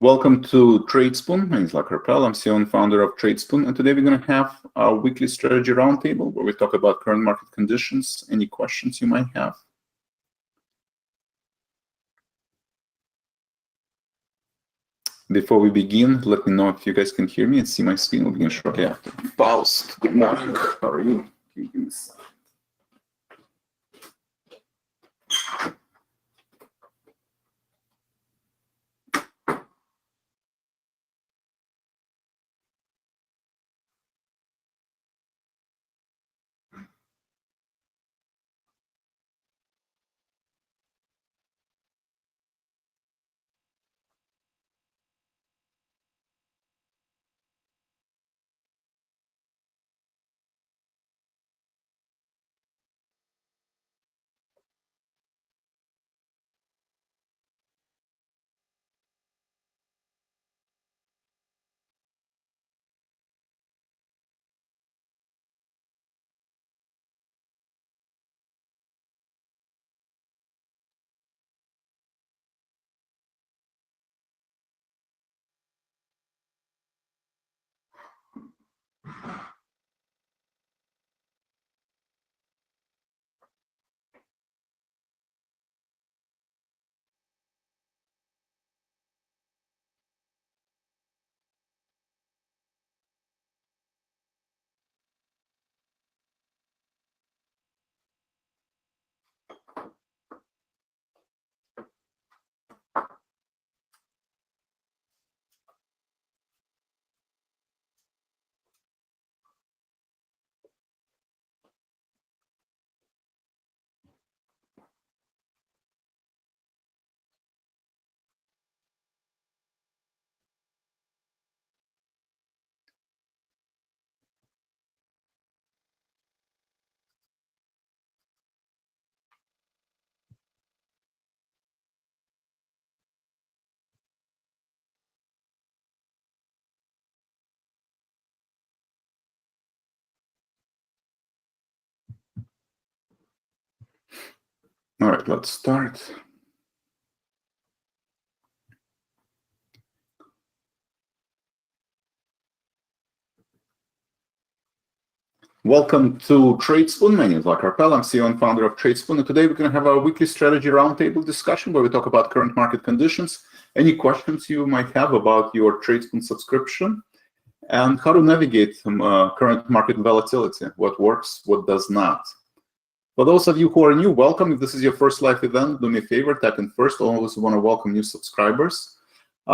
Welcome to Tradespoon. My name is Vlad Karpel. I'm CEO and founder of Tradespoon, and today we're going to have our weekly strategy roundtable where we talk about current market conditions, any questions you might have. Before we begin, let me know if you guys can hear me and see my screen. We'll begin shortly after. Faust, good morning. How are you? Can you give me a second? All right, let's start. Welcome to Tradespoon. My name is Vlad Karpel. I'm CEO and founder of Tradespoon. And today we're going to have our weekly strategy roundtable discussion where we talk about current market conditions, any questions you might have about your Tradespoon subscription, and how to navigate current market volatility, what works, what does not. For those of you who are new, welcome. If this is your first live event, do me a favor, type in first. Always want to welcome new subscribers.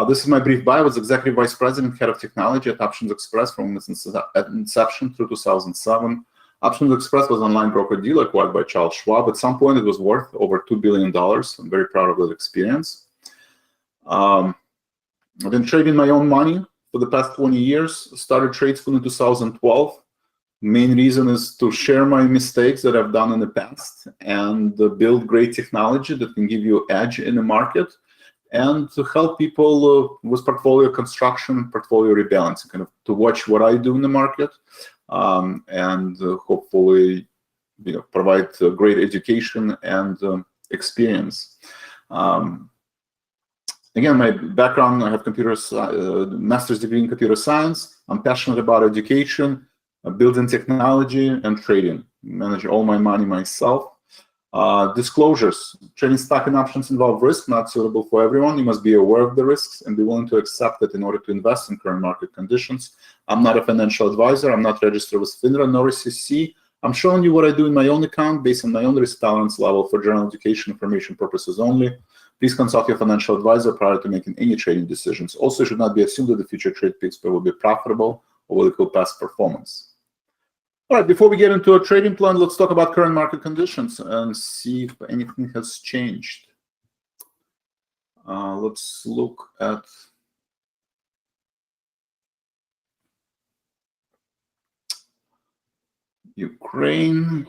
This is my brief bio. I was Executive Vice President, Head of Technology at Options Express from its inception through 2007. Options Express was an online broker-dealer acquired by Charles Schwab. At some point, it was worth over $2 billion. I'm very proud of that experience. I've been trading my own money for the past 20 years. Started Tradespoon in 2012. Main reason is to share my mistakes that I've done in the past and build great technology that can give you edge in the market, and to help people with portfolio construction, portfolio rebalancing, kind of to watch what I do in the market, and hopefully, provide great education and experience. Again, my background: I have master's degree in computer science. I'm passionate about education, building technology, and trading. Manage all my money myself. Disclosures: trading stock and options involve risk, not suitable for everyone. You must be aware of the risks and be willing to accept it in order to invest in current market conditions. I'm not a financial advisor. I'm not registered with FINRA nor SEC. I'm showing you what I do in my own account based on my own risk tolerance level for general education information purposes only. Please consult your financial advisor prior to making any trading decisions. Also, it should not be assumed that the future trade picks will be profitable or will equal past performance. All right, before we get into a trading plan, let's talk about current market conditions and see if anything has changed. Let's look at Ukraine.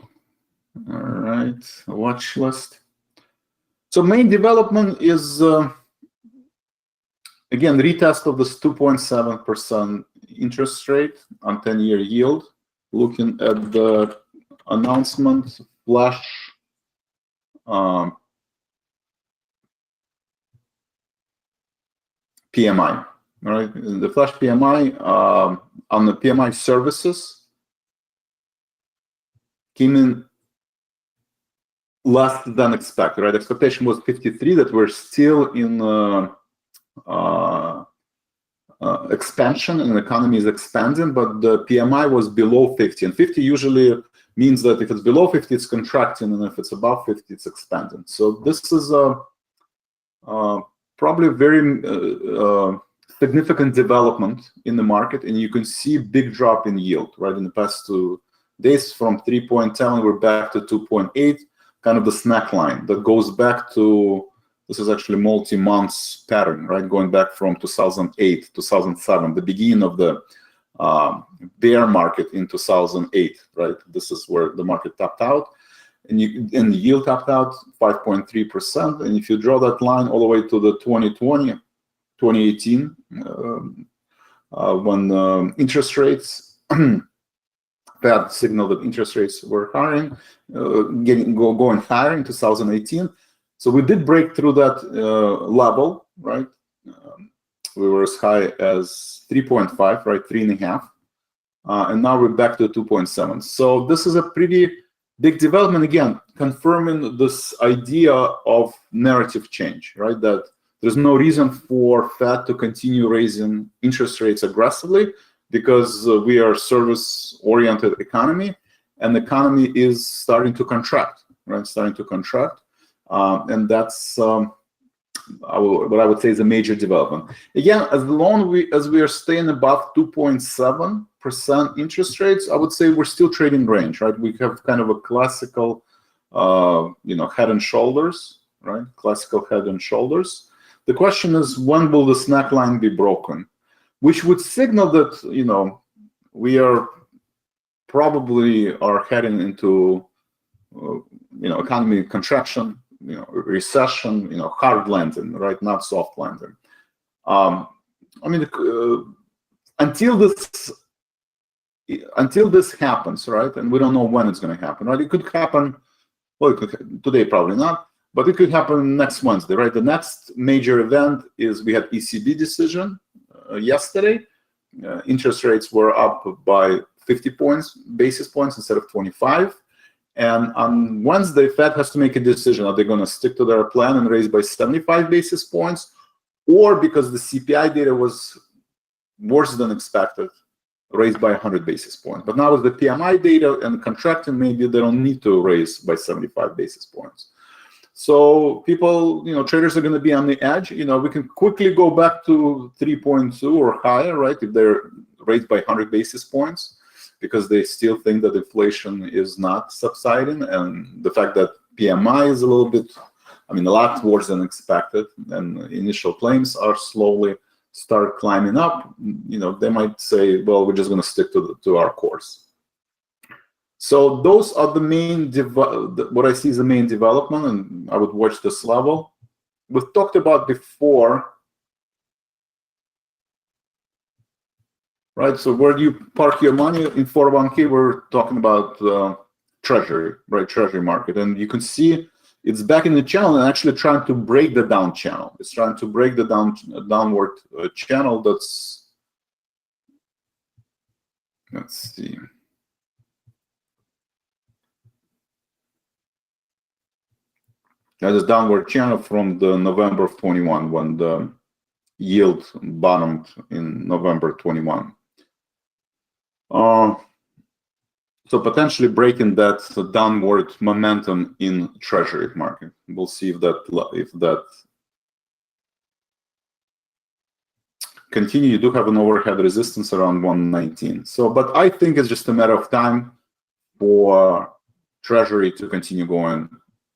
All right, watch list. So main development is, again, retest of this 2.7% interest rate on 10-year yield. Looking at the announcement flash PMI, right? The flash PMI on the PMI services came in less than expected, right? Expectation was 53, that we're still in expansion, and the economy is expanding, but the PMI was below 50, and 50 usually means that if it's below 50, it's contracting, and if it's above 50, it's expanding. So this is probably a very significant development in the market, and you can see big drop in yield, right? In the past 2 days, from 3.10, we're back to 2.8, kind of the snack line that goes back to, this is actually multi-months pattern, right? Going back from 2008, 2007, the beginning of the bear market in 2008, right? This is where the market tapped out, and the yield tapped out 5.3%. And if you draw that line all the way to the 2020, 2018, when interest rates, Fed signaled that interest rates were higher, going higher in 2018. So we did break through that level, right? We were as high as 3.5, right? 3.5. And now we're back to 2.7. So this is a pretty big development, again, confirming this idea of narrative change, right? That there's no reason for Fed to continue raising interest rates aggressively, because we are a service-oriented economy, and the economy is starting to contract, right? Starting to contract. And that's what I would say is a major development. Again, as long as we are staying above 2.7% interest rates, I would say we're still trading range, right? We have kind of a classical, head and shoulders, right? Classical head and shoulders. The question is, when will the snack line be broken? Which would signal that, we are probably heading into, economy contraction, recession, hard landing, right? Not soft landing. Until this happens, right? And we don't know when it's going to happen, right? It could happen, well, today probably not, but it could happen next Wednesday, right? The next major event is we had ECB decision yesterday. Interest rates were up by 50 basis points instead of 25. And on Wednesday, Fed has to make a decision. Are they going to stick to their plan and raise by 75 basis points? Or because the CPI data was worse than expected, raised by 100 basis points. But now with the PMI data and contracting, maybe they don't need to raise by 75 basis points. So people, traders are going to be on the edge. We can quickly go back to 3.2 or higher, right? If they're raised by 100 basis points, because they still think that inflation is not subsiding, and the fact that PMI is a little bit, a lot worse than expected, and initial claims are slowly start climbing up, they might say, well, we're just going to stick to our course. So those are the main, what I see is the main development, and I would watch this level. We've talked about before, right? So where do you park your money in 401k? We're talking about treasury, right? Treasury market. And you can see it's back in the channel and actually trying to break the down channel. It's trying to break the downward channel. Let's see. There's a downward channel from the November of 21, when the yield bottomed in November 21. So potentially breaking that downward momentum in treasury market. We'll see if that continue. You do have an overhead resistance around 119. So, but I think it's just a matter of time for treasury to continue going.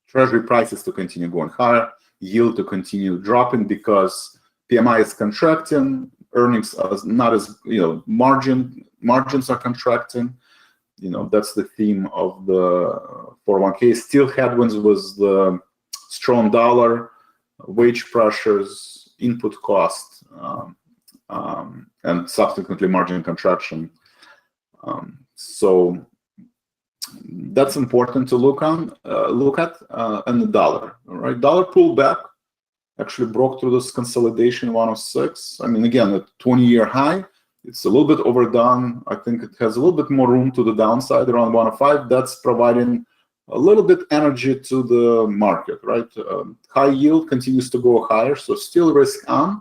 Treasury prices to continue going higher, yield to continue dropping, because PMI is contracting, earnings are not as, margins are contracting. That's the theme of the 401k. Still headwinds was the strong dollar, wage pressures, input costs, and subsequently margin contraction. So that's important to look at, and the dollar. All right, dollar pulled back actually broke through this consolidation 106. I mean, again, a 20-year high. It's a little bit overdone. I think it has a little bit more room to the downside around 105. That's providing a little bit energy to the market, right? High yield continues to go higher, so still risk on.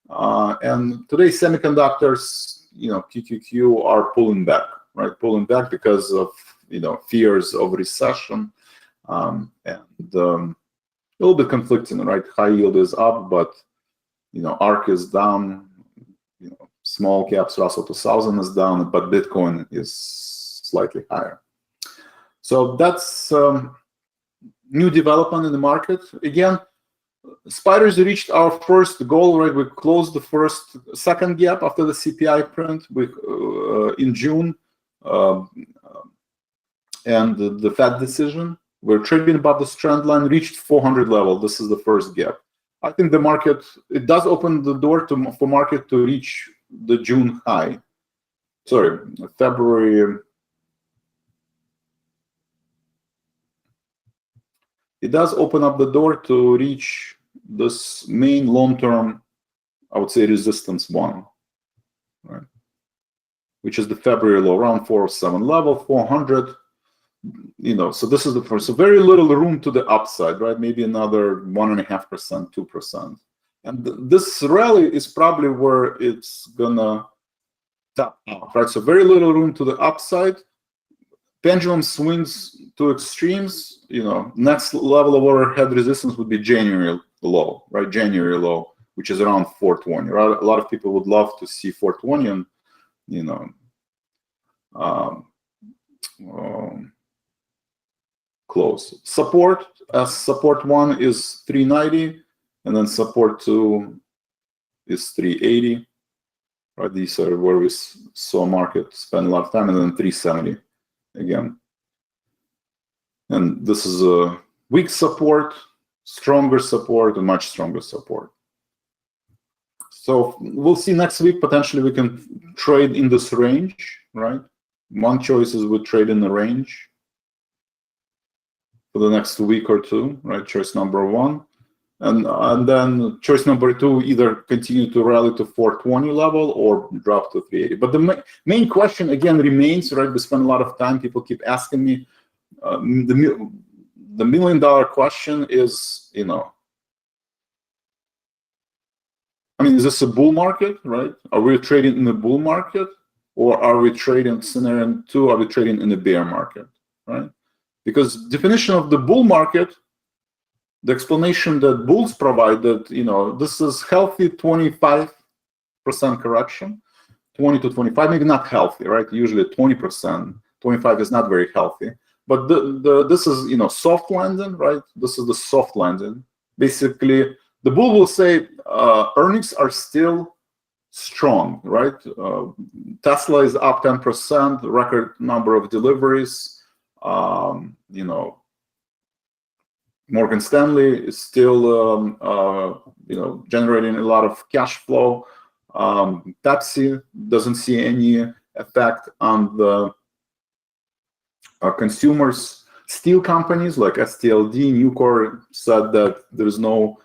And today, semiconductors, QQQ are pulling back, right? Pulling back because of fears of recession, and a little bit conflicting, right? High yield is up, but ARK is down. Small caps, Russell 2000 is down, but Bitcoin is slightly higher. So that's new development in the market. Again, Spiders reached our first goal, right? We closed the second gap after the CPI print in June, and the Fed decision. We're trading above this trend line, reached 400 level. This is the first gap. I think the market, it does open the door for market to reach the June high. Sorry, February. It does open up the door to reach this main long-term, I would say, resistance one, right? Which is the February low, around 407 level, 400. So this is the first. So very little room to the upside, right? Maybe another 1.5%, 2%. And this rally is probably where it's gonna top out, right? So very little room to the upside. Pendulum swings to extremes. Next level of overhead resistance would be January low, right? January low, which is around 420. Right? A lot of people would love to see 420 and close. Support one is 390, and then support two is 380. Right? These are where we saw market spend a lot of time, and then 370 again. And this is a weak support, stronger support, and much stronger support. So we'll see next week. Potentially we can trade in this range, right? One choice is we trade in the range for the next week or two, right? Choice number one. And then choice number two, either continue to rally to 420 level or drop to 380. But the main question again remains, right? We spend a lot of time. People keep asking me. The $1 million question is, is this a bull market, right? Are we trading in a bull market, or are we trading scenario two? Are we trading in a bear market, right? Because definition of the bull market. The explanation that bulls provide that, this is healthy 25% correction, 20 to 25, maybe not healthy, right? Usually 20%, 25 is not very healthy. But this is, soft landing, right? This is the soft landing. Basically, the bull will say earnings are still strong, right? Tesla is up 10%, record number of deliveries, Morgan Stanley is still, generating a lot of cash flow. Pepsi doesn't see any effect on the consumers. Steel companies like STLD, Nucor said that there's no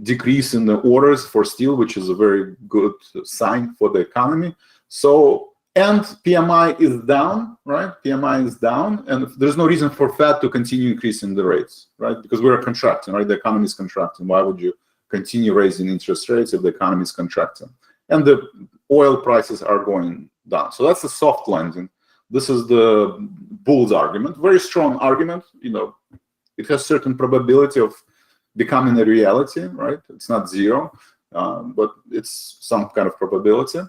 decrease in the orders for steel, which is a very good sign for the economy. So, and PMI is down, right? PMI is down, and there's no reason for Fed to continue increasing the rates, right? Because we're contracting, right? The economy is contracting. Why would you continue raising interest rates if the economy is contracting? And the oil prices are going down. So that's the soft landing. This is the bull's argument. Very strong argument. It has certain probability of becoming a reality, right? It's not zero, but it's some kind of probability.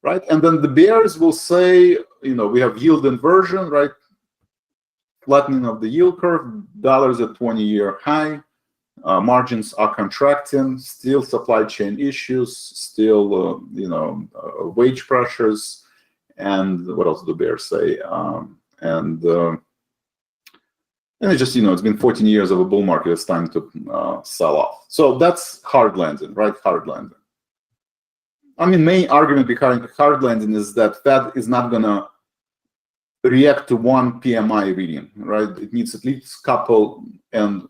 Right, and then the bears will say, we have yield inversion, right? Flattening of the yield curve, dollars at 20-year high, margins are contracting, still supply chain issues, still, wage pressures, and what else do bears say? And it's just, it's been 14 years of a bull market. It's time to sell off. So that's hard landing, right? Hard landing. Main argument behind hard landing is that Fed is not going to react to one PMI reading, right? It needs at least couple, and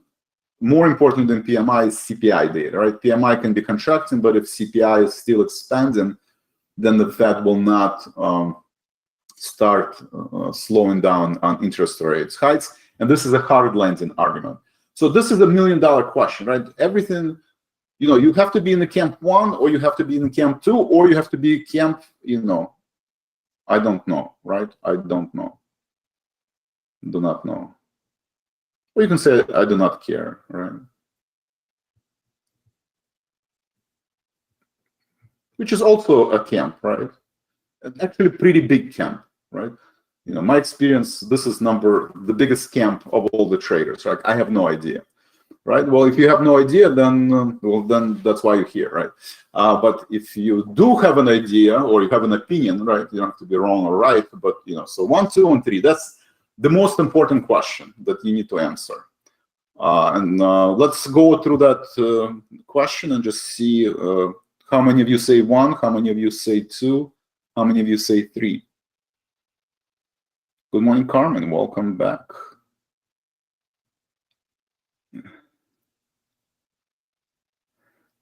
more important than PMI is CPI data, right? PMI can be contracting, but if CPI is still expanding, then the Fed will not start slowing down on interest rates hikes. And this is a hard landing argument. So this is $1 million question, right? Everything, you have to be in the camp 1, or you have to be in the camp 2, or you have to be camp, I don't know, right? I don't know. Do not know. Or you can say, I do not care, right? Which is also a camp, right? Actually, pretty big camp, right? My experience, this is the biggest camp of all the traders, right? I have no idea, right? Well, if you have no idea, then then that's why you're here, right? But if you do have an idea or you have an opinion, right? You don't have to be wrong or right, but so 1, 2, and 3. That's the most important question that you need to answer. And let's go through that question and just see how many of you say 1, how many of you say 2, how many of you say 3. Good morning, Carmen. Welcome back.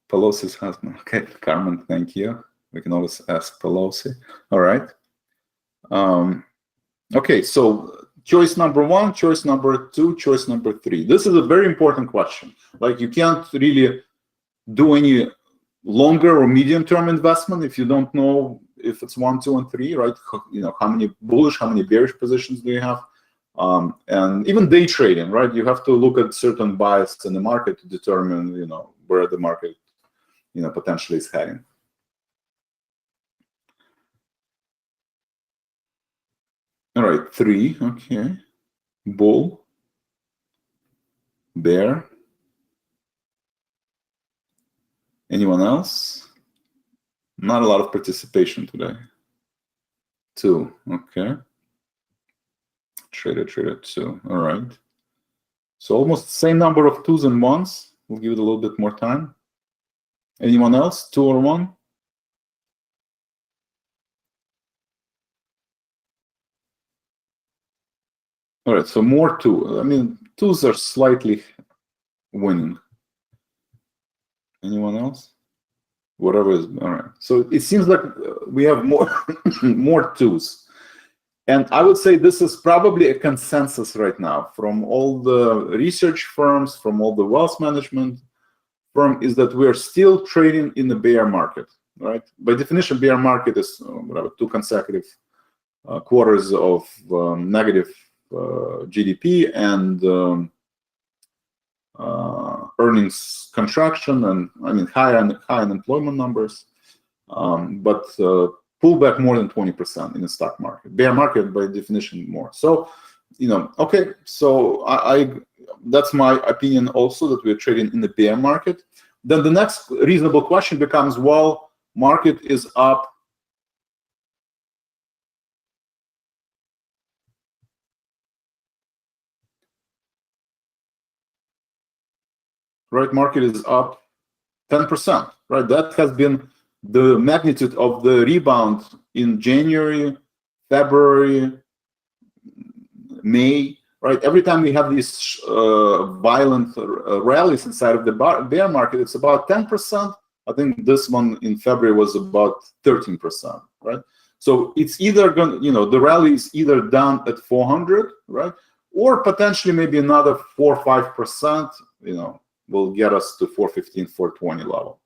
Pelosi's husband. Okay, Carmen, thank you. We can always ask Pelosi. All right. Okay, so choice number 1, choice number 2, choice number 3. This is a very important question. Like, you can't really do any longer or medium-term investment if you don't know if it's 1, 2, and 3, right? How many bullish, how many bearish positions do you have? And even day trading, right? You have to look at certain bias in the market to determine, where the market, potentially is heading. All right, 3, okay. Bull, bear. Anyone else? Not a lot of participation today. 2, okay. Trader 2, all right. So almost the same number of 2s and 1s. We'll give it a little bit more time. Anyone else? 2 or 1? All right, so more 2. I mean, 2s are slightly winning. Anyone else? Whatever is, all right. So it seems like we have more more 2s. And I would say this is probably a consensus right now from all the research firms, from all the wealth management firm, is that we are still trading in the bear market, right? By definition, bear market is 2 consecutive quarters of negative GDP and earnings contraction, and high unemployment numbers, but pullback more than 20% in the stock market. Bear market, by definition, more. So, okay. So that's my opinion also, that we're trading in the bear market. Then the next reasonable question becomes, well, market is up. Right, market is up 10%, right? That has been the magnitude of the rebound in January, February, May, right? Every time we have these violent rallies inside of the bear market, it's about 10%. I think this one in February was about 13%, right? So it's either going, the rally is either done at 400, right? Or potentially maybe another 4 or 5%, will get us to 415, 420 level.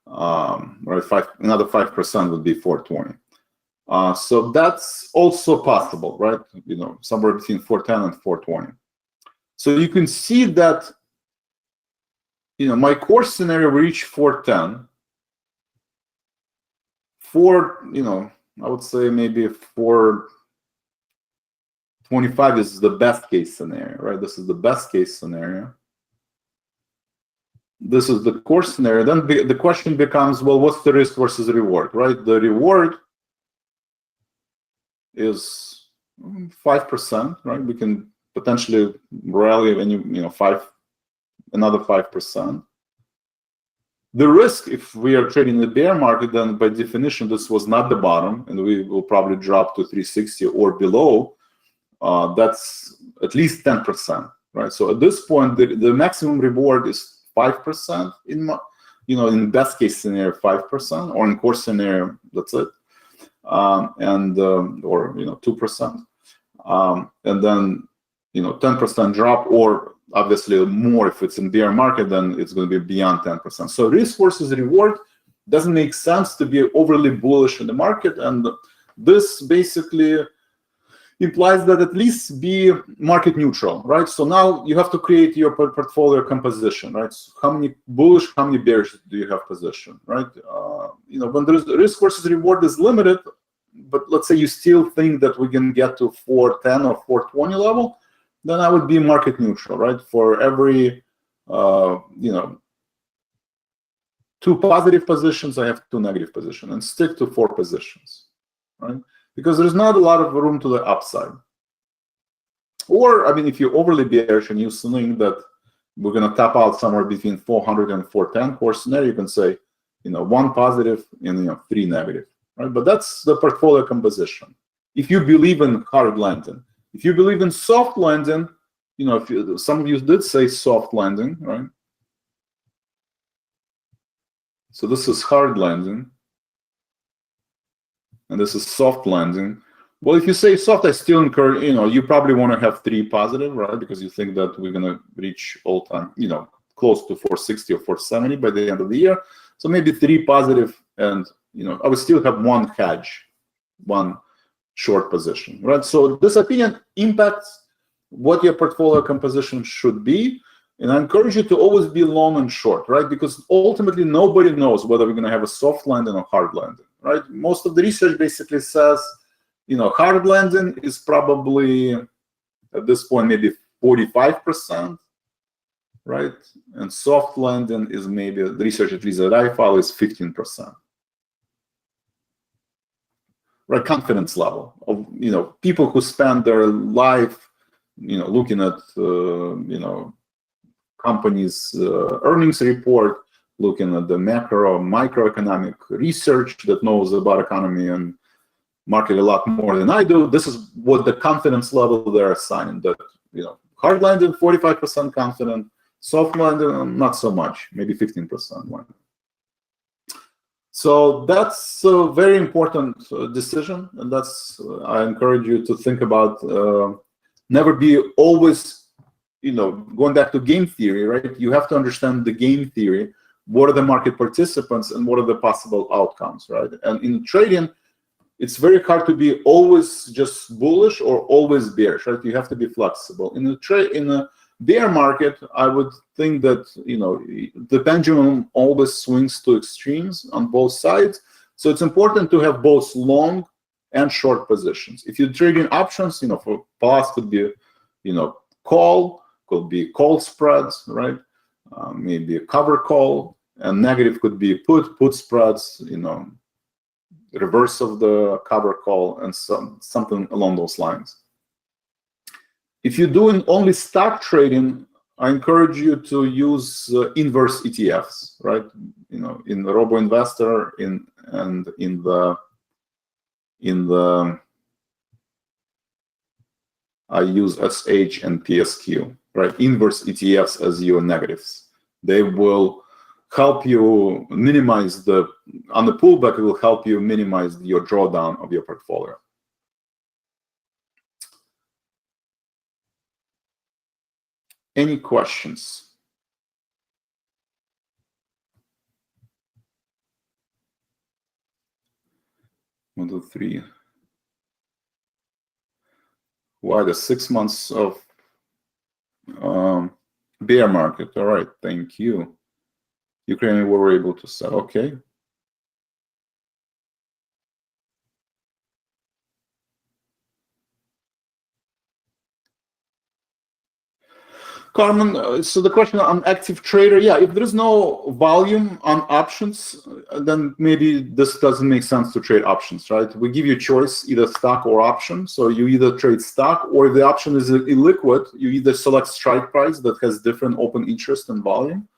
Right, another 5% would be 420. So that's also possible, right? Somewhere between 410 and 420. So you can see that, my core scenario reached 410. I would say maybe 425 is the best case scenario, right? This is the best case scenario. This is the core scenario. Then the question becomes, well, what's the risk versus reward, right? The reward is 5%, right? We can potentially rally another 5%. The risk, if we are trading in the bear market, then by definition, this was not the bottom, and we will probably drop to 360 or below. That's at least 10%, right? So at this point, the maximum reward is 5% in best case scenario 5%, or in course scenario that's it, or 2%, and then 10% drop, or obviously more if it's in bear market, then it's going to be beyond 10%. So risk versus reward doesn't make sense to be overly bullish in the market, and this basically implies that at least be market neutral, right? So now you have to create your portfolio composition, right? So how many bullish, how many bearish do you have position, right? When the risk versus reward is limited, but let's say you still think that we can get to 410 or 420 level, then I would be market neutral, right? For every 2 positive positions, I have 2 negative positions, and stick to 4 positions, right? Because there's not a lot of room to the upside. Or, I mean, if you're overly bearish and you think that we're going to top out somewhere between 400 and 410 course scenario, you can say, 1 positive and 3 negative, right? But that's the portfolio composition. If you believe in hard landing, if you believe in soft landing, some of you did say soft landing, right? So this is hard landing, and this is soft landing. Well, if you say soft, I still encourage, you probably want to have 3 positive, right? Because you think that we're going to reach all-time, close to 460 or 470 by the end of the year. So maybe 3 positive, and, I would still have 1 hedge, 1 short position, right? So this opinion impacts what your portfolio composition should be. And I encourage you to always be long and short, right? Because ultimately, nobody knows whether we're going to have a soft landing or hard landing, right? Most of the research basically says, hard landing is probably, at this point, maybe 45%, right? And soft landing is maybe, the research at least that I follow is 15%. Right? Confidence level of, people who spend their life, looking at, companies' earnings report, looking at the microeconomic research that knows about economy and market a lot more than I do. This is what the confidence level they're assigning. That hard landing 45% confident, soft landing not so much, maybe 15% one. So that's a very important decision, and that's I encourage you to think about. Never be always. Going back to game theory, right? You have to understand the game theory. What are the market participants and what are the possible outcomes, right? And in trading, it's very hard to be always just bullish or always bearish, right? You have to be flexible. In a bear market, I would think that the pendulum always swings to extremes on both sides. So it's important to have both long and short positions. If you're trading options, for plus could be call. Could be call spreads, right? Maybe a cover call, and negative could be put spreads, reverse of the cover call, and something along those lines. If you're doing only stock trading, I encourage you to use inverse ETFs, right? In the Robo Investor, in the I use SH and PSQ, right? Inverse ETFs as your negatives. They will help you minimize on the pullback, it will help you minimize your drawdown of your portfolio. Any questions? One, two, three. Why the 6 months of bear market? All right, thank you. Ukraine were able to sell. Okay. Carmen, so the question on active trader, yeah, if there is no volume on options, then maybe this doesn't make sense to trade options, right? We give you a choice, either stock or option. So you either trade stock, or if the option is illiquid, you either select strike price that has different open interest and volume,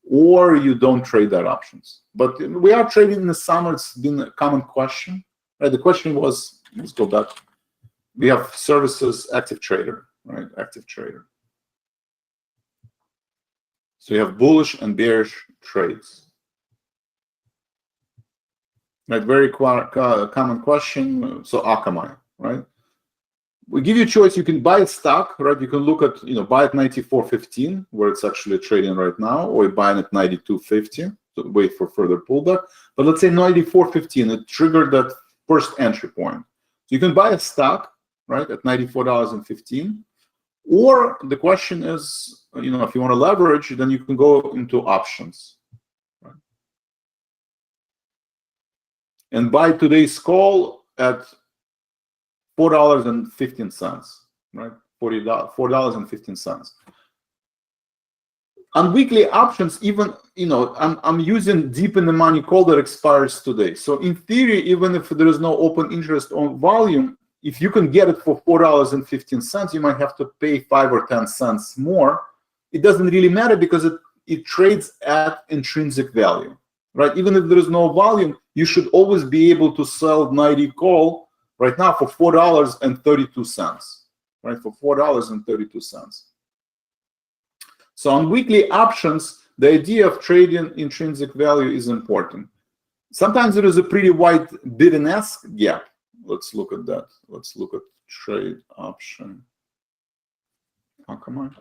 or you don't trade that options. But we are trading in the summer. It's been a common question, right? The question was, let's go back. We have services, active trader, right? Active trader. So you have bullish and bearish trades. Right, very common question. So Akamai, right? We give you a choice. You can buy a stock, right? You can look at, buy at 94.15, where it's actually trading right now, or you buy it at 92.50 to wait for further pullback. But let's say 94.15, it triggered that first entry point. So you can buy a stock, right, at $94.15. Or the question is, if you want to leverage, then you can go into options. Right? And buy today's call at $4.15, right? $4.15. On weekly options, even I'm using deep in the money call that expires today. So in theory, even if there is no open interest on volume, if you can get it for $4.15, you might have to pay 5 or 10 cents more. It doesn't really matter because it trades at intrinsic value, right? Even if there is no volume, you should always be able to sell 90 call right now for $4.32, right? For $4.32. So on weekly options, the idea of trading intrinsic value is important. Sometimes there is a pretty wide bid and ask gap. Let's look at that. Let's look at trade option. Akamai.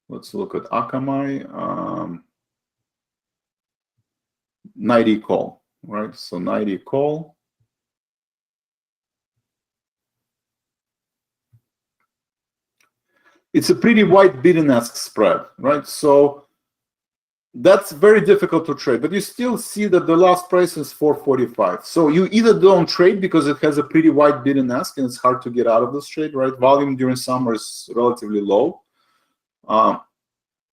Let's look at Akamai. 90 call, right? So 90 call. It's a pretty wide bid and ask spread, right? So that's very difficult to trade, but you still see that the last price is 445. So you either don't trade because it has a pretty wide bid and ask and it's hard to get out of this trade, right? Volume during summer is relatively low.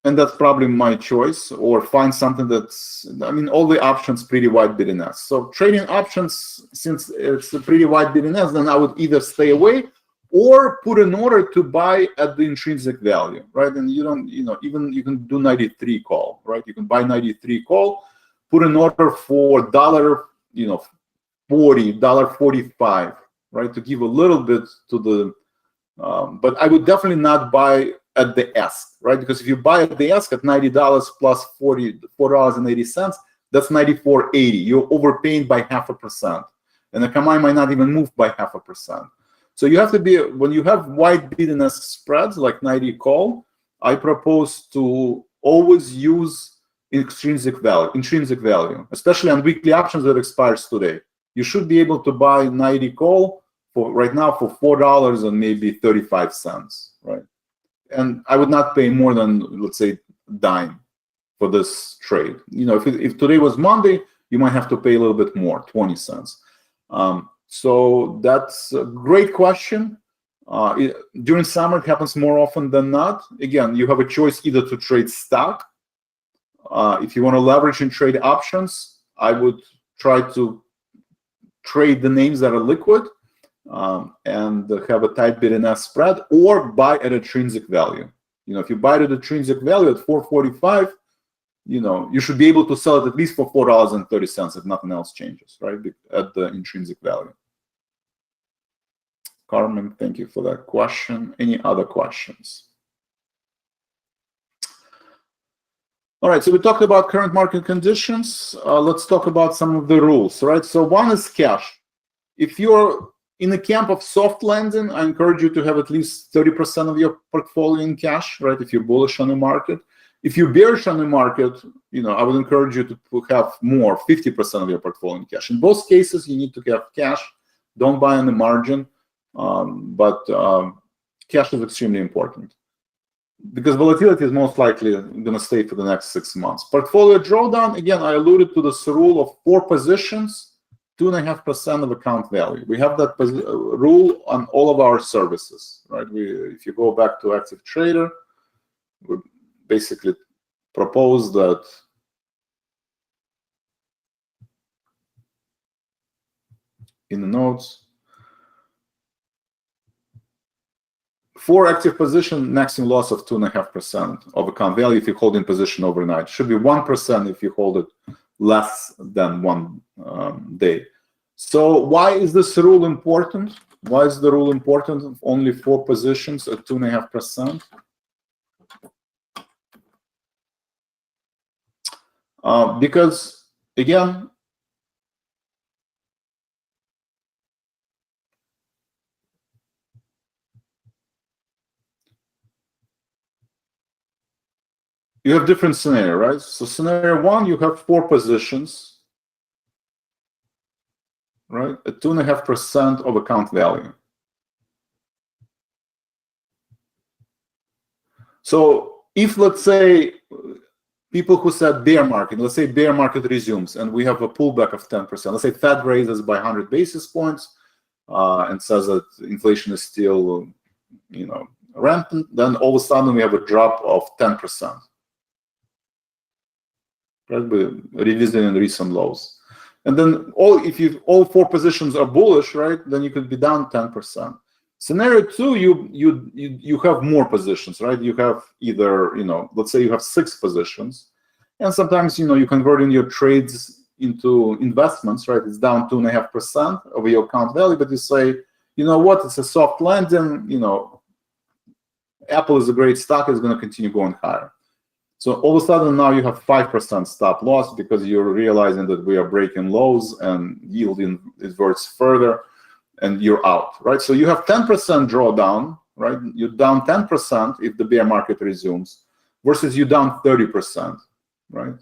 And that's probably my choice, or find something that's, all the options pretty wide bid and ask. So trading options, since it's a pretty wide bid and ask, then I would either stay away or put an order to buy at the intrinsic value, right? And you don't, even you can do 93 call, right? You can buy 93 call, put an order for $40, $45, right? To give a little bit to the, but I would definitely not buy at the ask, right? Because if you buy at the ask at $90 plus $4.80, that's $94.80. You're overpaying by 0.5%, and the Akamai might not even move by 0.5%. So you have to be, when you have wide bid and ask spreads like 90 call, I propose to always use intrinsic value, especially on weekly options that expires today. You should be able to buy 90 call for right now for $4 and maybe 35 cents, right? And I would not pay more than, let's say, $0.10 for this trade. If today was Monday, you might have to pay a little bit more, 20 cents. So that's a great question. During summer, it happens more often than not. Again, you have a choice either to trade stock. If you want to leverage and trade options, I would try to trade the names that are liquid and have a tight bid and ask spread, or buy at intrinsic value. If you buy at intrinsic value at 445, you should be able to sell it at least for $4.30 if nothing else changes, right? At the intrinsic value. Carmen, thank you for that question. Any other questions? All right, so we talked about current market conditions. Let's talk about some of the rules, right? So one is cash. If you're in the camp of soft lending, I encourage you to have at least 30% of your portfolio in cash, right? If you're bullish on the market. If you're bearish on the market, I would encourage you to have more, 50% of your portfolio in cash. In both cases, you need to have cash. Don't buy on the margin, but cash is extremely important because volatility is most likely going to stay for the next 6 months. Portfolio drawdown, again, I alluded to this rule of 4 positions, 2.5% of account value. We have that rule on all of our services, right? If you go back to Active Trader, we basically propose that in the notes, 4 active position, maximum loss of 2.5% of account value if you hold in position overnight. Should be 1% if you hold it less than 1 day. So why is this rule important? Why is the rule important? Only 4 positions at 2.5%. Because, again, you have different scenario, right? So scenario 1, you have 4 positions, right, at 2.5% of account value. So if, let's say, people who said bear market, let's say bear market resumes, and we have a pullback of 10%. Let's say Fed raises by 100 basis points and says that inflation is still, rampant. Then all of a sudden we have a drop of 10%. Right, revisiting recent lows, and then if all 4 positions are bullish, right, then you could be down 10%. Scenario 2, you have more positions, right? You have either, let's say you have 6 positions, and sometimes you convert in your trades into investments, right? It's down 2.5% of your account value, but you say, you know what? It's a soft landing. Apple is a great stock; it's going to continue going higher. So all of a sudden now you have 5% stop loss because you're realizing that we are breaking lows and yield inverts further, and you're out, right? So you have 10% drawdown, right? You're down 10% if the bear market resumes, versus you down 30%, right?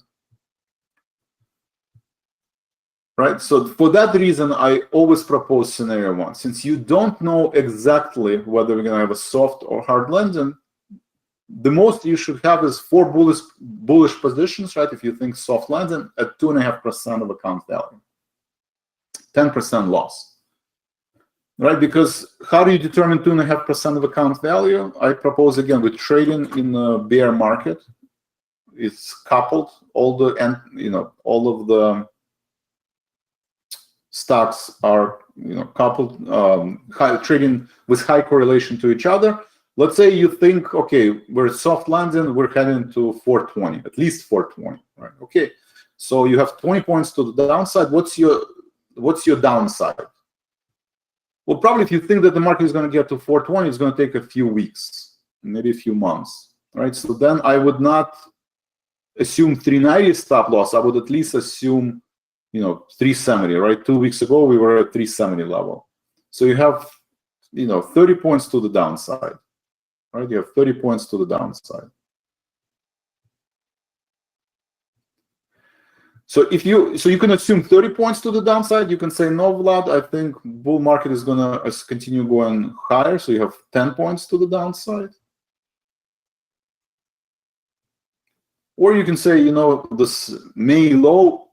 Right. So for that reason, I always propose scenario 1. Since you don't know exactly whether we're going to have a soft or hard landing, the most you should have is 4 bullish positions, right? If you think soft landing at 2.5% of account value, 10% loss, right? Because how do you determine 2.5% of account value? I propose again with trading in a bear market, it's coupled. All of the stocks are coupled, trading with high correlation to each other. Let's say you think, okay, we're soft landing, we're heading to 420, at least 420, right? Okay, so you have 20 points to the downside. What's your downside? Well, probably if you think that the market is going to get to 420, it's going to take a few weeks, maybe a few months, right? So then I would not assume 390 stop loss. I would at least assume, 370, right? 2 weeks ago we were at 370 level. So you have, 30 points to the downside. Right, you have 30 points to the downside. So you can assume 30 points to the downside. You can say, no, Vlad, I think bull market is going to continue going higher. So you have 10 points to the downside. Or you can say, this May low,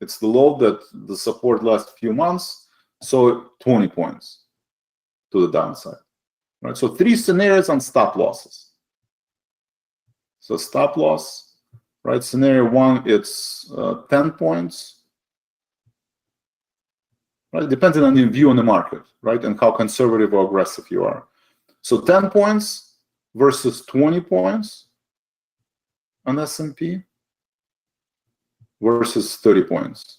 it's the low that the support last few months. So 20 points to the downside. Right, so 3 scenarios on stop losses. So stop loss, right? Scenario 1, it's 10 points, right? Depending on your view on the market, right, and how conservative or aggressive you are. So 10 points versus 20 points on S&P versus 30 points.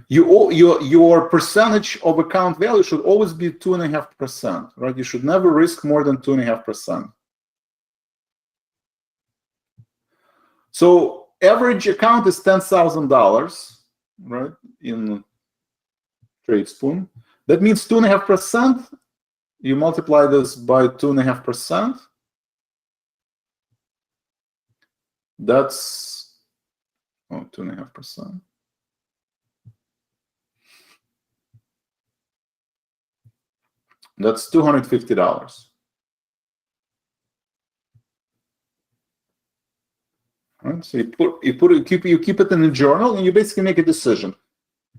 Your percentage of account value should always be 2.5%, right? You should never risk more than 2.5%. So average account is $10,000, right? In Tradespoon, that means 2.5%. You multiply this by 2.5%. That's 2.5%. That's $250. Right? So you keep it in a journal, and you basically make a decision.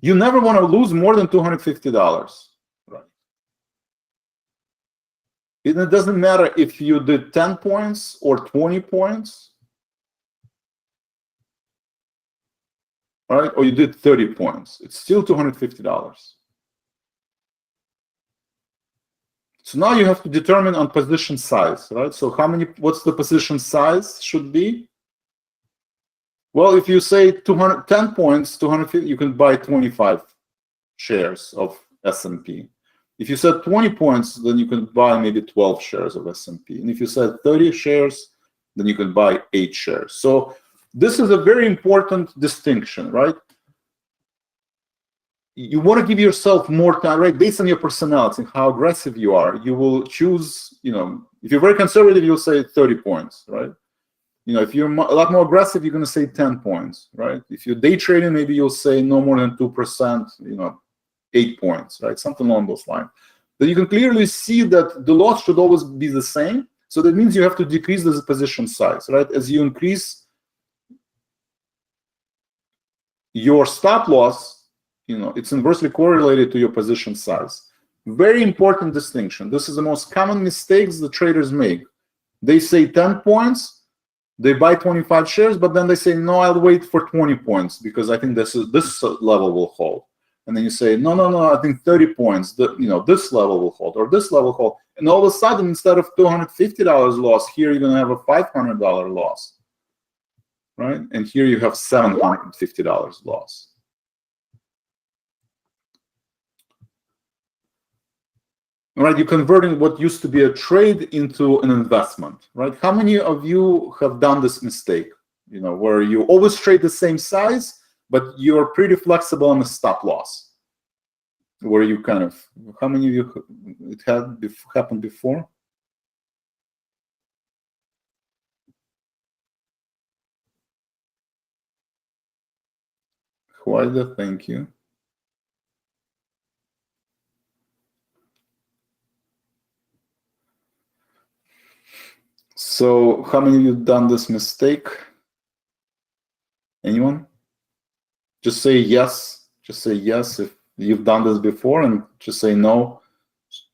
You never want to lose more than $250. Right? It doesn't matter if you did 10 points or 20 points, right? Or you did 30 points. It's still $250. So now you have to determine on position size, right? So what's the position size should be? Well, if you say 10 points, 250, you can buy 25 shares of S&P. If you set 20 points, then you can buy maybe 12 shares of S&P. And if you set 30 shares, then you can buy 8 shares. So this is a very important distinction, right? You want to give yourself more time, right? Based on your personality, how aggressive you are, you will choose, if you're very conservative, you'll say 30 points, right? If you're a lot more aggressive, you're going to say 10 points, right? If you're day trading, maybe you'll say no more than 2%, 8 points, right? Something along those lines. But you can clearly see that the loss should always be the same. So that means you have to decrease the position size, right? As you increase your stop loss, it's inversely correlated to your position size. Very important distinction. This is the most common mistakes the traders make. They say 10 points, they buy 25 shares, but then they say, no, I'll wait for 20 points because I think this level will hold. And then you say, no, I think 30 points, this level will hold, or this level will hold. And all of a sudden, instead of $250 loss, here you're going to have a $500 loss, right? And here you have $750 loss. All right, you're converting what used to be a trade into an investment, right? How many of you have done this mistake, where you always trade the same size, but you're pretty flexible on the stop loss, where you how many of you it had happened before? Huayda, thank you. So how many of you have done this mistake? Anyone? Just say yes. Just say yes if you've done this before, and just say no.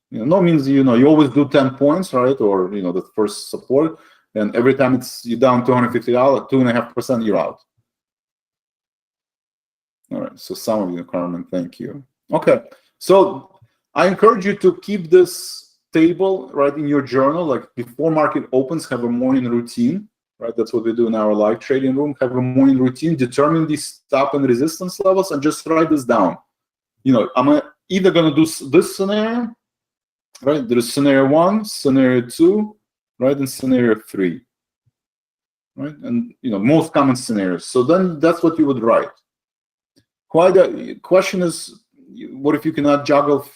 No means you always do 10 points, right? Or the first support, and every time you're down $250, 2.5%, you're out. All right. So some of you, Carmen, thank you. Okay. So I encourage you to keep this table right in your journal, like before market opens, have a morning routine. Right, that's what we do in our live trading room. Have a morning routine, determine these stop and resistance levels, and just write this down. I'm either going to do this scenario, right? There's scenario 1, scenario 2, right, and scenario 3, right? And most common scenarios. So then that's what you would write. Quite the question is, what if you cannot juggle?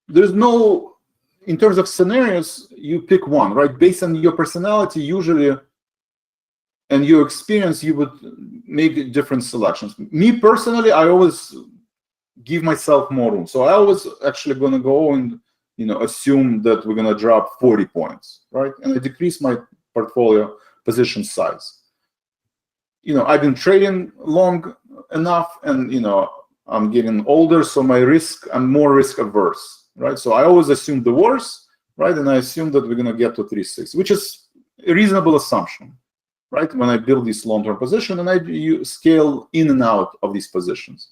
There's no. In terms of scenarios, you pick one, right? Based on your personality, usually, and your experience, you would make different selections. Me personally, I always give myself more room. So I always actually going to go and assume that we're going to drop 40 points, right? And I decrease my portfolio position size. I've been trading long enough, and I'm getting older, so I'm more risk averse. Right, so I always assume the worst, right, and I assume that we're going to get to 3.6, which is a reasonable assumption, right? When I build this long-term position and I scale in and out of these positions,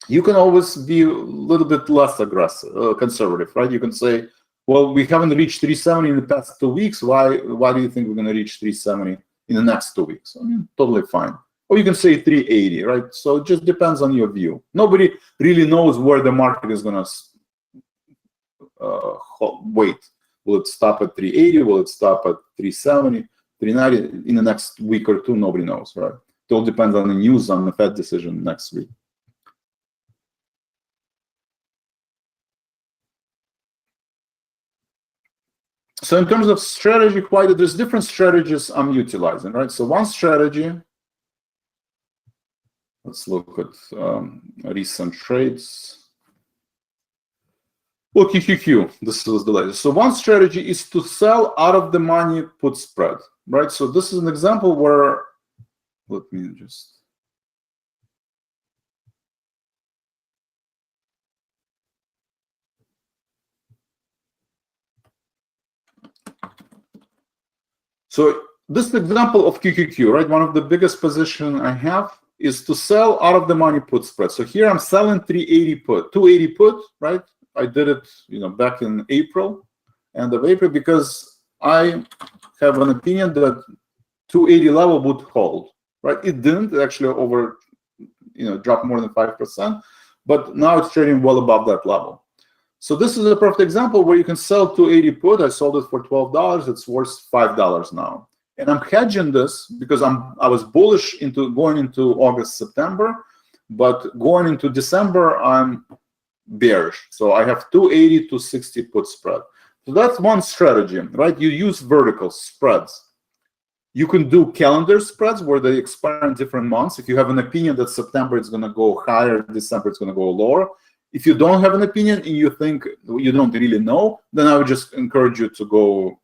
you can always be a little bit less aggressive, conservative, right? You can say, well, we haven't reached 370 in the past 2 weeks. Why do you think we're going to reach 370 in the next 2 weeks? I mean, totally fine. Or you can say 380, right? So it just depends on your view. Nobody really knows where the market is going to wait. Will it stop at 380? Will it stop at 370, 390 in the next week or two? Nobody knows, right? It all depends on the news on the Fed decision next week. So in terms of strategy, there's different strategies I'm utilizing, right? So one strategy, let's look at recent trades. Well, QQQ, this is the latest. So one strategy is to sell out of the money put spread, right? So this is an example where, let me just. So this is the example of QQQ, right? One of the biggest position I have is to sell out of the money put spread. So here I'm selling 380 put, 280 put, right? I did it, back in April, end of April, because I have an opinion that 280 level would hold, right? It didn't. It actually dropped more than 5%, but now it's trading well above that level. So this is a perfect example where you can sell 280 put. I sold it for $12. It's worth $5 now. And I'm hedging this because I was bullish going into August, September, but going into December, I'm bearish. So I have 280 to 60 put spread. So that's one strategy, right? You use vertical spreads. You can do calendar spreads where they expire in different months. If you have an opinion that September is going to go higher, December it's going to go lower. If you don't have an opinion and you think you don't really know, then I would just encourage you to go,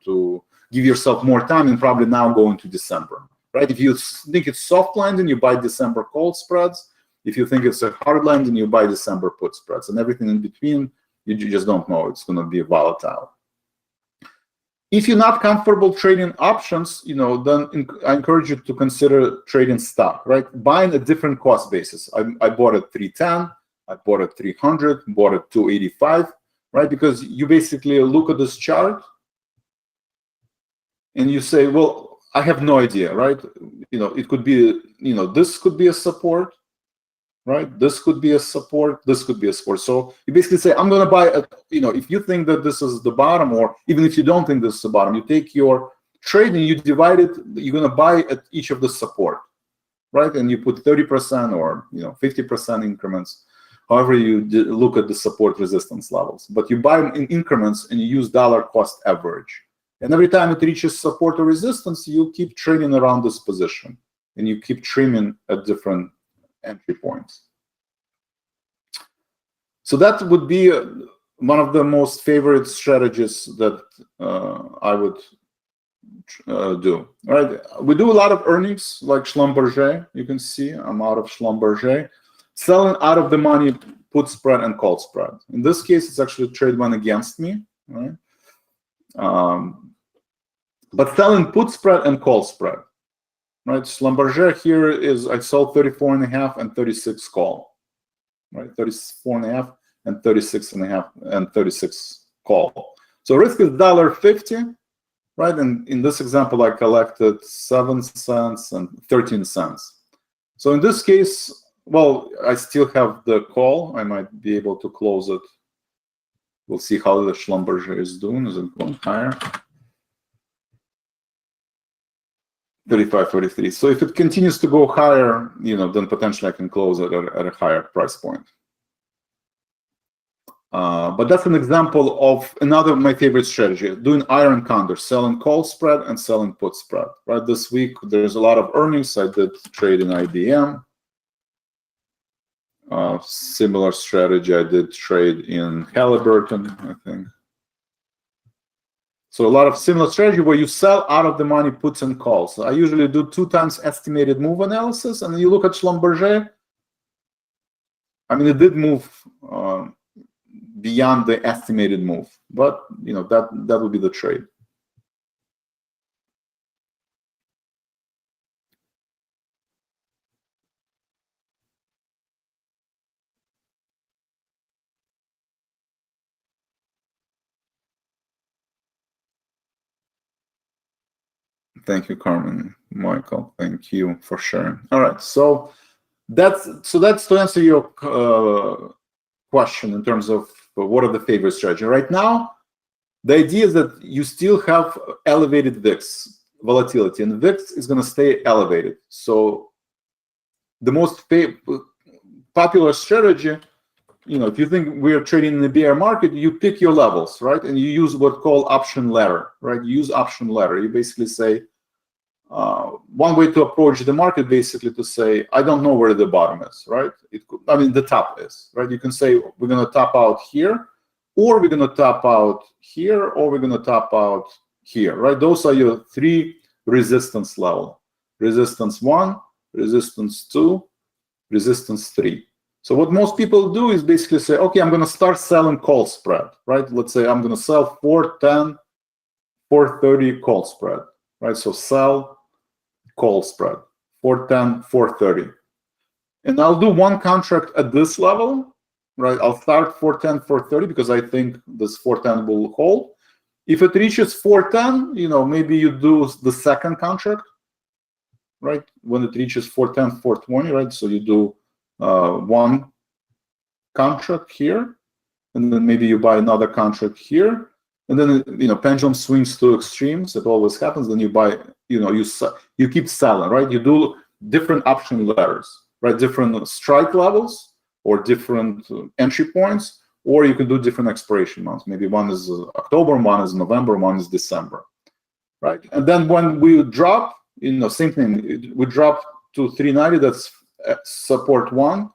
to give yourself more time and probably now go into December, right? If you think it's soft landing, you buy December call spreads. If you think it's a hard landing, you buy December put spreads, and everything in between, you just don't know. It's going to be volatile. If you're not comfortable trading options, then I encourage you to consider trading stock, right? Buying a different cost basis. I bought at 310, I bought at 300, bought at 285, right? Because you basically look at this chart and you say, well, I have no idea, right? It could be, this could be a support, right? This could be a support. This could be a support. So you basically say, I'm going to buy, if you think that this is the bottom, or even if you don't think this is the bottom, you take your trade and you divide it. You're going to buy at each of the support, right? And you put 30% or 50% increments, however you look at the support resistance levels. But you buy them in increments and you use dollar cost average. And every time it reaches support or resistance, you keep trading around this position and you keep trimming at different entry points. So that would be one of the most favorite strategies that I would do. Right? We do a lot of earnings like Schlumberger. You can see I'm out of Schlumberger. Selling out of the money put spread and call spread. In this case, it's actually trade went against me. Right? But selling put spread and call spread. Right, Schlumberger here is I sold 34.5 and 36 call, right? 34.5 and 36.5 and 36 call. So risk is $1.50, right? And in this example, I collected 7 cents and 13 cents. So in this case, well, I still have the call. I might be able to close it. We'll see how the Schlumberger is doing. Is it going higher? 35.43. So if it continues to go higher, then potentially I can close it at a higher price point. But that's an example of another of my favorite strategy, doing iron condor, selling call spread and selling put spread. Right, this week there's a lot of earnings. I did trade in IBM. Similar strategy, I did trade in Halliburton, I think. So a lot of similar strategy where you sell out of the money puts and calls. So I usually do 2 times estimated move analysis, and then you look at Schlumberger. I mean, it did move beyond the estimated move, but that would be the trade. Thank you, Carmen. Michael, thank you for sharing. All right, so that's to answer your question in terms of what are the favorite strategy. Right now, the idea is that you still have elevated VIX volatility, and VIX is going to stay elevated. So the most popular strategy, if you think we're trading in the bear market, you pick your levels, right? And you use what's called option ladder, right? You use option ladder. You basically say, one way to approach the market, basically to say, I don't know where the bottom is, right? The top is, right? You can say, we're going to top out here, or we're going to top out here, or we're going to top out here, right? Those are your 3 resistance level. Resistance 1, resistance 2, resistance 3. So what most people do is basically say, okay, I'm going to start selling call spread, right? Let's say I'm going to sell 410, 430 call spread, right? So sell call spread, 410, 430. And I'll do 1 contract at this level, right? I'll start 410, 430 because I think this 410 will hold. If it reaches 410, maybe you do the second contract, right? When it reaches 410, 420, right? So you do one contract here, and then maybe you buy another contract here, and then pendulum swings to extremes. It always happens. Then you buy, you keep selling, right? You do different option ladders, right? Different strike levels or different entry points, or you can do different expiration months. Maybe one is October, one is November, one is December, right? And then when we drop, same thing. We drop to 390. That's support 1.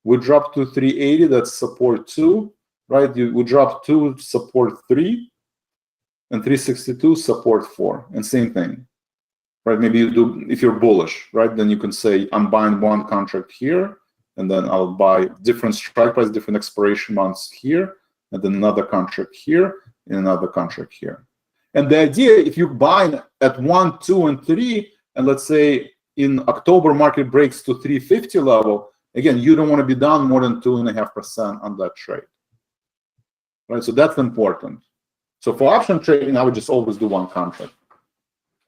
We drop to 380. That's support 2, right? We drop 2, support 3, and 362 support 4, and same thing, right? Maybe you do, if you're bullish, right? Then you can say, I'm buying one contract here, and then I'll buy different strike price, different expiration months here, and then another contract here, and another contract here. And the idea, if you buy at 1, 2, and 3, and let's say in October market breaks to 350 level, again, you don't want to be down more than 2.5% on that trade, right? So that's important. So for option trading, I would just always do one contract,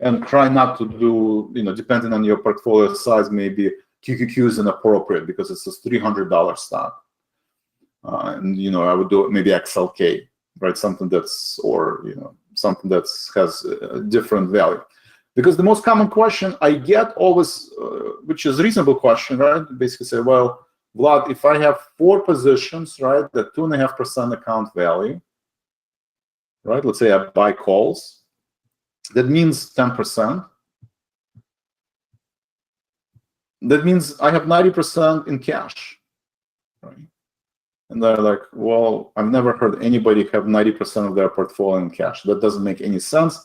and try not to do, depending on your portfolio size, maybe QQQ is inappropriate because it's a $300 stock, and I would do maybe XLK, right? Something that's, or something that has a different value. Because the most common question I get always, which is a reasonable question, right? Basically say, well, Vlad, if I have 4 positions, right, that 2.5% account value, right? Let's say I buy calls, that means 10%. That means I have 90% in cash, right? And they're like, well, I've never heard anybody have 90% of their portfolio in cash. That doesn't make any sense.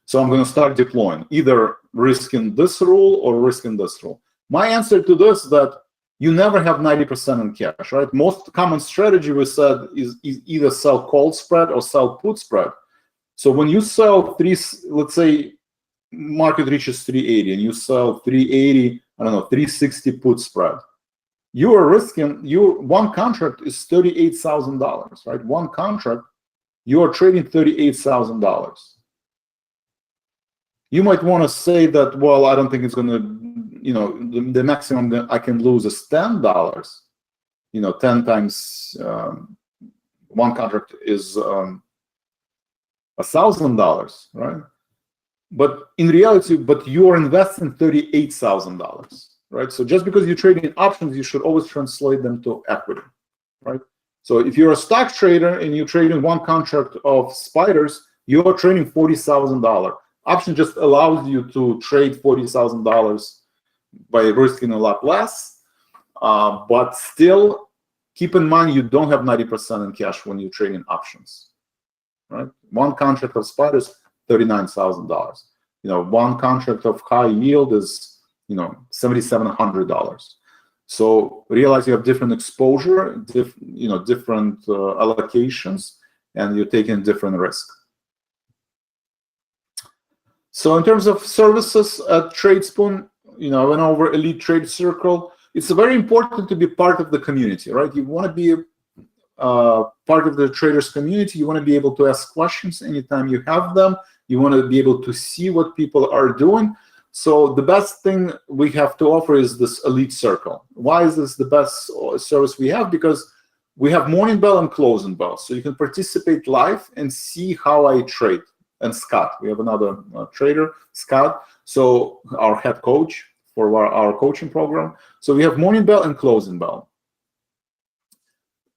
So I'm going to start deploying, either risking this rule or risking this rule. My answer to this is that you never have 90% in cash, right? Most common strategy we said is either sell call spread or sell put spread. So when you sell let's say market reaches 380 and you sell 380, 360 put spread, you are risking, one contract is $38,000, right? One contract, you are trading $38,000. You might want to say that, well, I don't think it's going to, the maximum that I can lose is $10. 10 times one contract is $1,000, right? But in reality, you are investing $38,000, right? So just because you're trading options, you should always translate them to equity, right? So if you're a stock trader and you're trading one contract of spiders, you're trading $40,000. Option just allows you to trade $40,000 by risking a lot less, but still keep in mind you don't have 90% in cash when you're trading options, right? One contract of spiders, $39,000. One contract of high yield is $7,700. So realize you have different exposure, different allocations, and you're taking different risk. So in terms of services at Tradespoon, I went over Elite Trade Circle. It's very important to be part of the community, right? You want to be part of the traders community. You want to be able to ask questions anytime you have them. You want to be able to see what people are doing. So the best thing we have to offer is this Elite Circle. Why is this the best service we have? Because we have morning bell and closing bell. So you can participate live and see how I trade. And Scott, we have another trader, Scott, so our head coach for our coaching program. So we have morning bell and closing bell.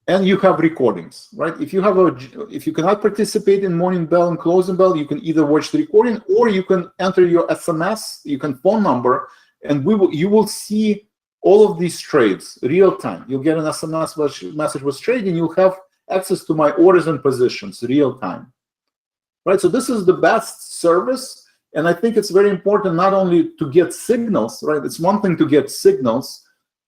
And you have recordings, right? If you cannot participate in morning bell and closing bell, you can either watch the recording or you can enter your SMS, phone number, and you will see all of these trades real time. You'll get an SMS message with trading. You'll have access to my orders and positions real time. Right, so this is the best service, and I think it's very important not only to get signals, right? It's one thing to get signals,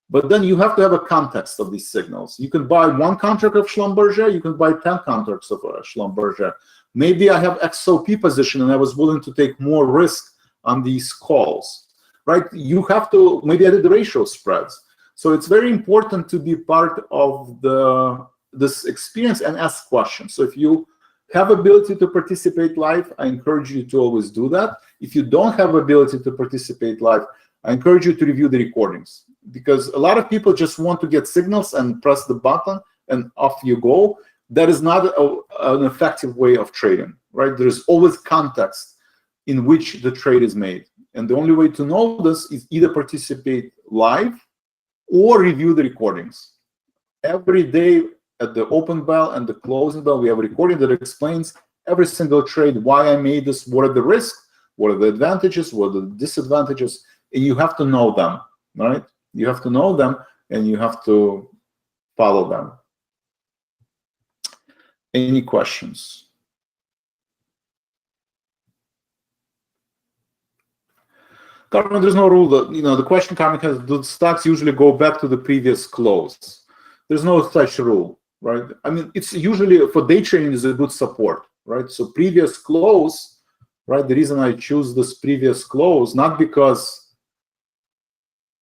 but then you have to have a context of these signals. You can buy one contract of Schlumberger, you can buy 10 contracts of Schlumberger. Maybe I have XOP position and I was willing to take more risk on these calls, right? You have to, maybe I did the ratio spreads. So it's very important to be part of this experience and ask questions. So if you have ability to participate live, I encourage you to always do that. If you don't have ability to participate live, I encourage you to review the recordings, because a lot of people just want to get signals and press the button and off you go. That is not an effective way of trading, right? There's always context in which the trade is made. And the only way to know this is either participate live or review the recordings. Every day at the open bell and the closing bell, we have a recording that explains every single trade, why I made this, what are the risks, what are the advantages, what are the disadvantages, and you have to know them, right? You have to know them and you have to follow them. Any questions? Carmen, there's no rule that, the question Carmen has, do stocks usually go back to the previous close? There's no such rule, right? I mean, it's usually for day trading is a good support, right? So previous close, right? The reason I choose this previous close, not because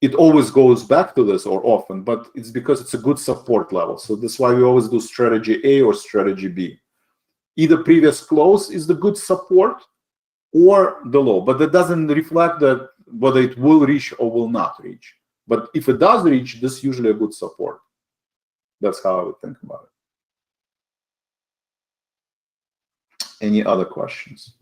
it always goes back to this or often, but it's because it's a good support level. So that's why we always do strategy A or strategy B. Either previous close is the good support or the low, but that doesn't reflect that whether it will reach or will not reach. But if it does reach, this is usually a good support. That's how I would think about it. Any other questions?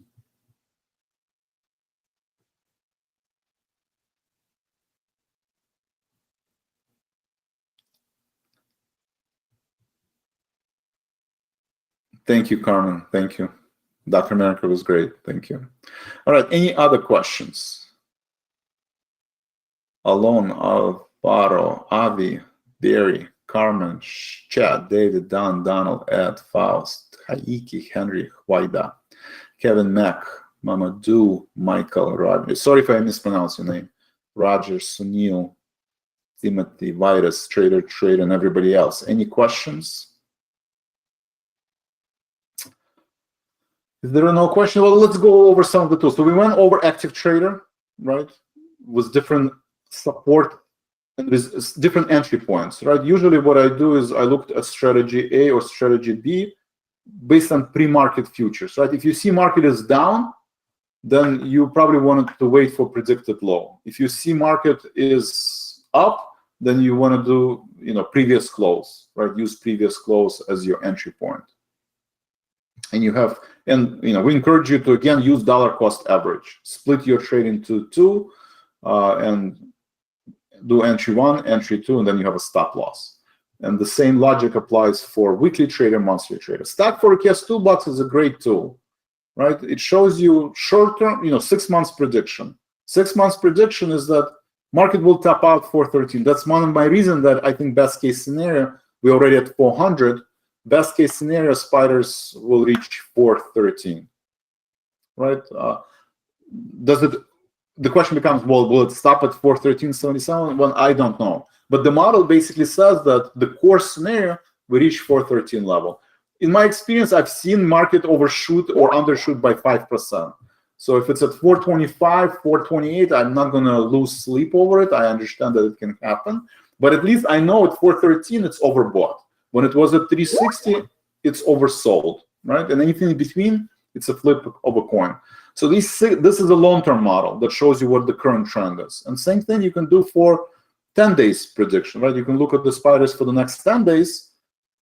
Thank you, Carmen. Thank you. Dr. America was great. Thank you. All right. Any other questions? Alon, Alvaro, Avi, Barry, Carmen, Chad, David, Don, Donald, Ed, Faust, Haiki, Henry, Huayda, Kevin Mack, Mamadou, Michael, Roger. Sorry if I mispronounce your name. Roger, Sunil, Timothy, Virus, Trader, and everybody else. Any questions? If there are no questions, well, let's go over some of the tools. So we went over Active Trader, right, with different support and with different entry points, right? Usually what I do is I looked at strategy A or strategy B based on pre-market futures, right? If you see market is down, then you probably wanted to wait for predicted low. If you see market is up, then you want to do, previous close, right? Use previous close as your entry point. And you have, we encourage you to, again, use dollar cost average. Split your trade into two and do entry one, entry two, and then you have a stop loss. And the same logic applies for weekly trader, monthly trader. Stock Forecast Toolbox is a great tool, right? It shows you short-term, 6 months prediction. 6 months prediction is that market will top out 413. That's one of my reasons that I think best case scenario, we're already at 400. Best case scenario, spiders will reach 413, right? The question becomes, well, will it stop at 413.77? Well, I don't know. But the model basically says that the core scenario will reach 413 level. In my experience, I've seen market overshoot or undershoot by 5%. So if it's at 425, 428, I'm not going to lose sleep over it. I understand that it can happen. But at least I know at 413, it's overbought. When it was at 360, it's oversold, right? And anything in between, it's a flip of a coin. So this is a long-term model that shows you what the current trend is. And same thing you can do for 10 days prediction, right? You can look at the spiders for the next 10 days.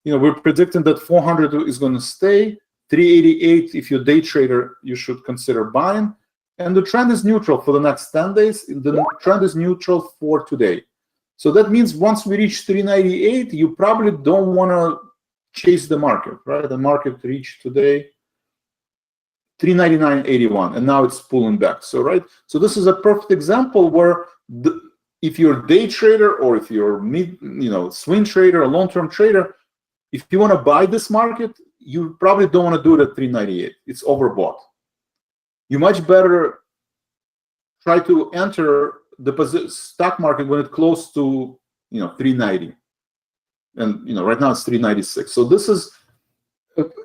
We're predicting that 400 is going to stay. 388, if you're a day trader, you should consider buying. And the trend is neutral for the next 10 days. The trend is neutral for today. So that means once we reach 398, you probably don't want to chase the market, right? The market reached today 399.81, and now it's pulling back. So, right? So this is a perfect example where if you're a day trader or if you're swing trader or long-term trader, if you want to buy this market, you probably don't want to do it at 398. It's overbought. You much better try to enter the stock market when it's close to 390, and right now it's 396. So this is,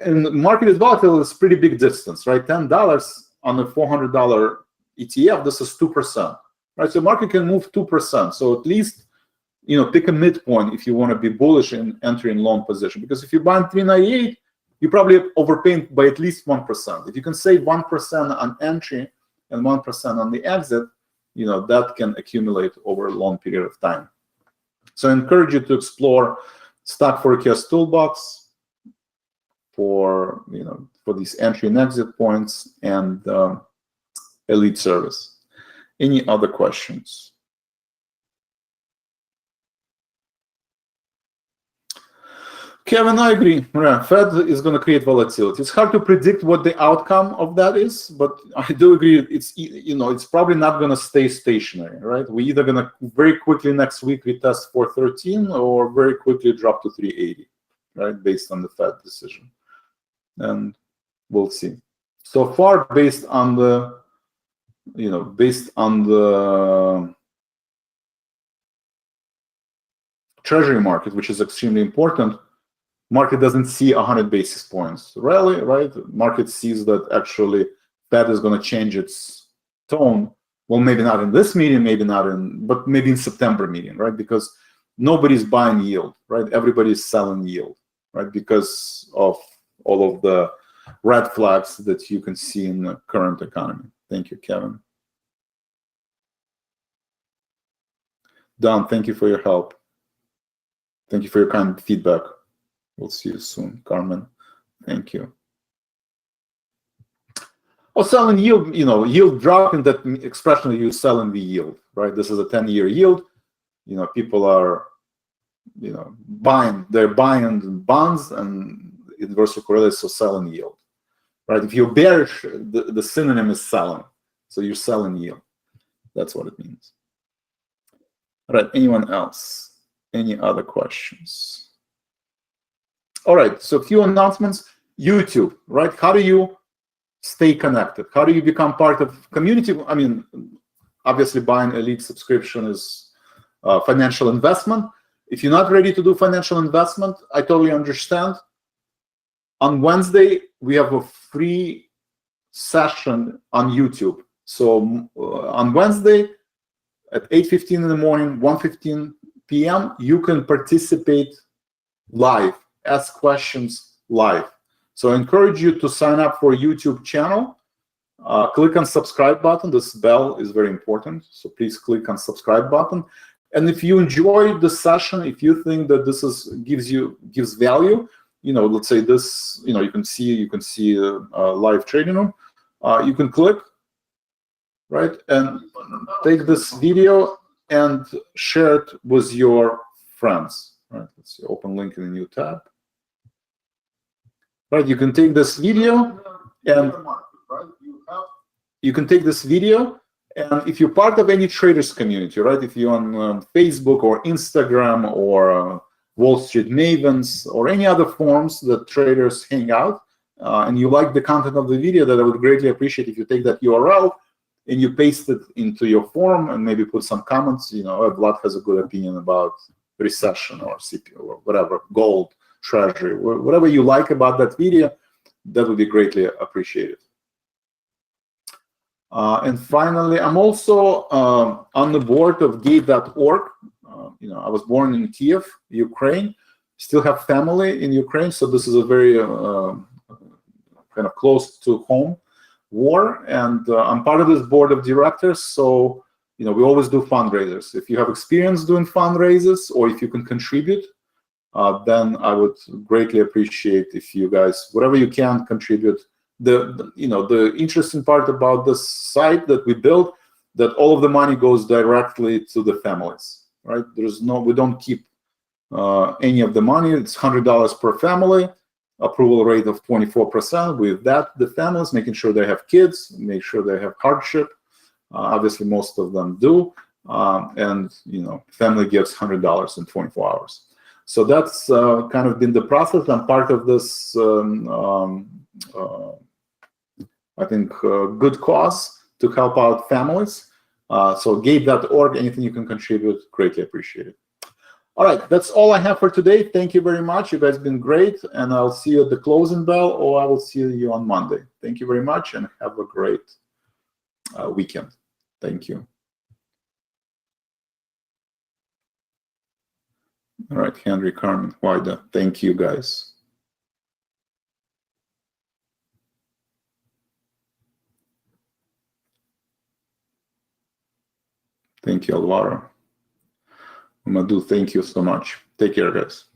and the market is volatile. It's pretty big distance, right? $10 on a $400 ETF. This is 2%, right? So market can move 2%. So at least pick a midpoint if you want to be bullish and enter in long position. Because if you buy 398, you probably overpaying by at least 1%. If you can save 1% on entry and 1% on the exit, that can accumulate over a long period of time. So I encourage you to explore stock forecast toolbox for these entry and exit points and elite service. Any other questions? Kevin, I agree. Yeah, Fed is going to create volatility. It's hard to predict what the outcome of that is, but I do agree it's probably not going to stay stationary, right? We're either going to very quickly next week retest 413 or very quickly drop to 380, right? Based on the Fed decision, and we'll see. So far, based on the Treasury market, which is extremely important. Market doesn't see 100 basis points rally, right? Market sees that actually Fed is going to change its tone. Well, maybe not in this meeting, but maybe in September meeting, right? Because nobody's buying yield, right? Everybody's selling yield, right? Because of all of the red flags that you can see in the current economy. Thank you, Kevin. Don, thank you for your help. Thank you for your kind feedback. We'll see you soon, Carmen. Thank you. Oh, selling yield, yield dropping, that expression you selling the yield, right? This is a 10-year yield. People are, buying. They're buying bonds and inversely correlated, so selling yield, right? If you're bearish, the synonym is selling. So you're selling yield. That's what it means. All right, anyone else? Any other questions? All right, so a few announcements. YouTube, right? How do you stay connected? How do you become part of community? I mean, obviously buying elite subscription is financial investment. If you're not ready to do financial investment, I totally understand. On Wednesday, we have a free session on YouTube. So on Wednesday at 8:15 in the morning, 1:15 p.m., you can participate live. Ask questions live. So I encourage you to sign up for a YouTube channel. Click on subscribe button. This bell is very important. So please click on subscribe button. And if you enjoyed the session, if you think that this gives value, let's say this, you can see live trading room. You can click, right, and take this video and share it with your friends. Right, let's see, open link in a new tab. Right, you can take this video and if you're part of any traders community, right, if you're on Facebook or Instagram or Wall Street Mavens or any other forums that traders hang out, and you like the content of the video, that I would greatly appreciate if you take that URL and you paste it into your forum and maybe put some comments. Vlad has a good opinion about recession or CPU or whatever, gold, treasury, whatever you like about that video, that would be greatly appreciated. And finally, I'm also on the board of gate.org. I was born in Kiev, Ukraine, still have family in Ukraine, so this is a very kind of close to home war, and I'm part of this board of directors, so we always do fundraisers. If you have experience doing fundraisers or if you can contribute, then I would greatly appreciate if you guys, whatever you can, contribute. The interesting part about this site that we built, that all of the money goes directly to the families, right? We don't keep any of the money. It's $100 per family, approval rate of 24%. With that, the families, making sure they have kids, make sure they have hardship. Obviously, most of them do, and family gets $100 in 24 hours. So that's kind of been the process. I'm part of this, I think, good cause to help out families. So gate.org, anything you can contribute, greatly appreciated. All right, that's all I have for today. Thank you very much. You guys have been great, and I'll see you at the closing bell, or I will see you on Monday. Thank you very much, and have a great weekend. Thank you. All right, Henry, Carmen, Wida, thank you, guys. Thank you, Alvaro. Madhu, thank you so much. Take care, guys.